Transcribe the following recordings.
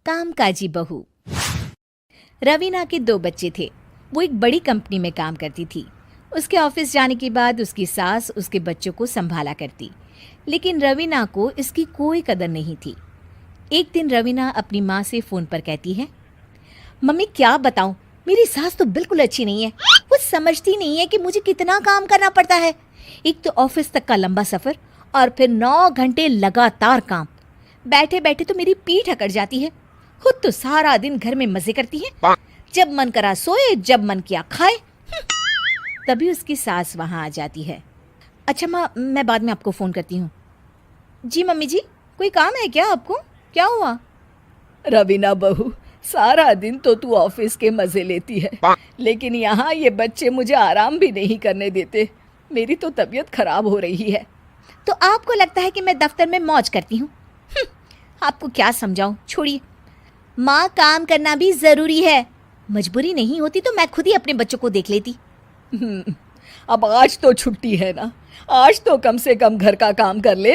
कामकाजी बहू। रवीना के 2 बच्चे थे। वो एक बड़ी कंपनी में काम करती थी। उसके ऑफिस जाने के बाद उसकी सास उसके बच्चों को संभाला करती, लेकिन रवीना को इसकी कोई कदर नहीं थी। एक दिन रवीना अपनी माँ से फ़ोन पर कहती है, मम्मी क्या बताऊं, मेरी सास तो बिल्कुल अच्छी नहीं है। वो समझती नहीं है कि मुझे कितना काम करना पड़ता है। एक तो ऑफिस तक का लंबा सफ़र और फिर 9 घंटे लगातार काम। बैठे बैठे तो मेरी पीठ अकड़ जाती है। खुद तो सारा दिन घर में मजे करती है, जब मन करा सोए, जब मन किया खाए। तभी उसकी सास वहां आ जाती है। अच्छा माँ, मैं बाद में आपको फ़ोन करती हूँ। जी मम्मी जी, कोई काम है क्या आपको? क्या हुआ? रवीना बहू, सारा दिन तो तू ऑफिस के मजे लेती है, लेकिन यहाँ ये बच्चे मुझे आराम भी नहीं करने देते। मेरी तो तबीयत खराब हो रही है। तो आपको लगता है कि मैं दफ्तर में मौज करती हूँ? आपको क्या समझाऊं, छोड़िए। माँ, काम करना भी ज़रूरी है। मजबूरी नहीं होती तो मैं खुद ही अपने बच्चों को देख लेती। अब आज तो छुट्टी है ना, आज तो कम से कम घर का काम कर ले।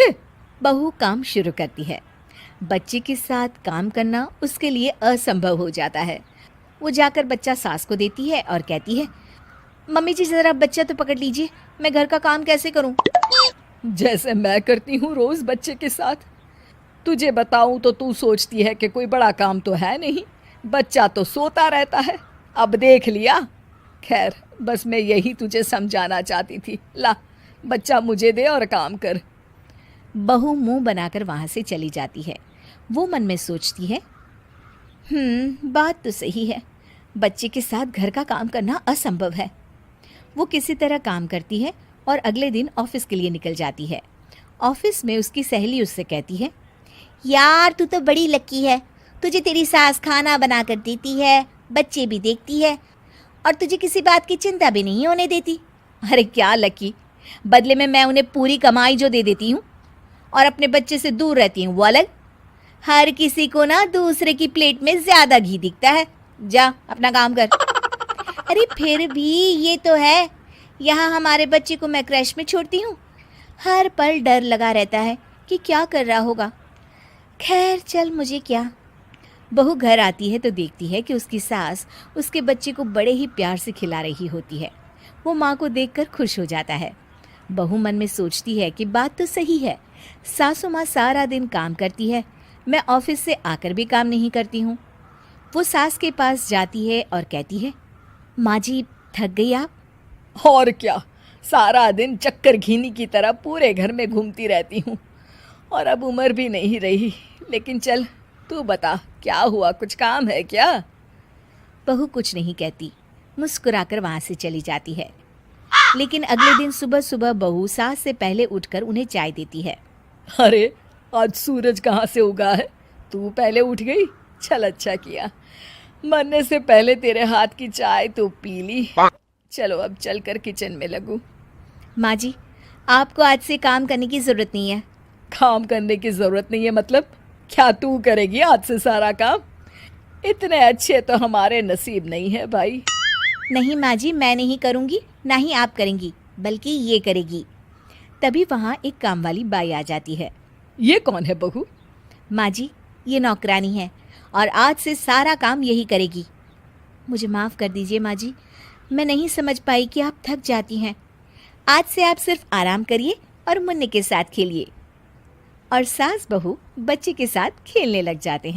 बहू काम शुरू करती है। बच्चे के साथ काम करना उसके लिए असंभव हो जाता है। वो जाकर बच्चा सास को देती है और कहती है, मम्मी जी ज़रा बच्चा तो पकड़ लीजिए, मैं घर का काम कैसे करूं? जैसे मैं करती हूँ रोज बच्चे के साथ। तुझे बताऊं तो तू सोचती है कि कोई बड़ा काम तो है नहीं, बच्चा तो सोता रहता है। अब देख लिया। खैर, बस मैं यही तुझे समझाना चाहती थी। ला, बच्चा मुझे दे और काम कर। बहू मुंह बनाकर वहां से चली जाती है। वो मन में सोचती है, बात तो सही है, बच्चे के साथ घर का काम करना असंभव है। वो किसी तरह काम करती है और अगले दिन ऑफिस के लिए निकल जाती है। ऑफिस में उसकी सहेली उससे कहती है, यार तू तो बड़ी लकी है, तुझे तेरी सास खाना बना कर देती है, बच्चे भी देखती है और तुझे किसी बात की चिंता भी नहीं होने देती। अरे क्या लकी, बदले में मैं उन्हें पूरी कमाई जो दे देती हूँ और अपने बच्चे से दूर रहती हूँ वो अलग। हर किसी को ना दूसरे की प्लेट में ज़्यादा घी दिखता है। जा अपना काम कर। अरे फिर भी ये तो है, यहाँ हमारे बच्चे को मैं क्रैश में छोड़ती हूँ, हर पल डर लगा रहता है कि क्या कर रहा होगा। खैर चल, मुझे क्या। बहू घर आती है तो देखती है कि उसकी सास उसके बच्चे को बड़े ही प्यार से खिला रही होती है। वो माँ को देखकर खुश हो जाता है। बहू मन में सोचती है कि बात तो सही है, सासू माँ सारा दिन काम करती है, मैं ऑफिस से आकर भी काम नहीं करती हूँ। वो सास के पास जाती है और कहती है, माँ जी थक गई आप? और क्या, सारा दिन चक्कर घीनी की तरह पूरे घर में घूमती रहती हूँ और अब उम्र भी नहीं रही। लेकिन चल तू बता, क्या हुआ, कुछ काम है क्या? बहू कुछ नहीं कहती, मुस्कुराकर वहाँ से चली जाती है। लेकिन अगले दिन सुबह सुबह बहू सास से पहले उठकर उन्हें चाय देती है। अरे आज सूरज कहाँ से उगा है, तू पहले उठ गई। चल अच्छा किया, मरने से पहले तेरे हाथ की चाय तो पी ली। चलो अब चलकर किचन में लगूं। माँ जी, आपको आज से काम करने की ज़रूरत नहीं है। काम करने की ज़रूरत नहीं है मतलब? क्या तू करेगी आज से सारा काम? इतने अच्छे तो हमारे नसीब नहीं है भाई। नहीं माँ जी, मैं नहीं करूँगी, ना ही आप करेंगी, बल्कि ये करेगी। तभी वहाँ एक काम वाली बाई आ जाती है। ये कौन है बहू? माँ जी, ये नौकरानी है और आज से सारा काम यही करेगी। मुझे माफ़ कर दीजिए माँ जी, मैं नहीं समझ पाई कि आप थक जाती हैं। आज से आप सिर्फ आराम करिए और मुन्ने के साथ खेलिए। और सास बहू बच्चे के साथ खेलने लग जाते हैं।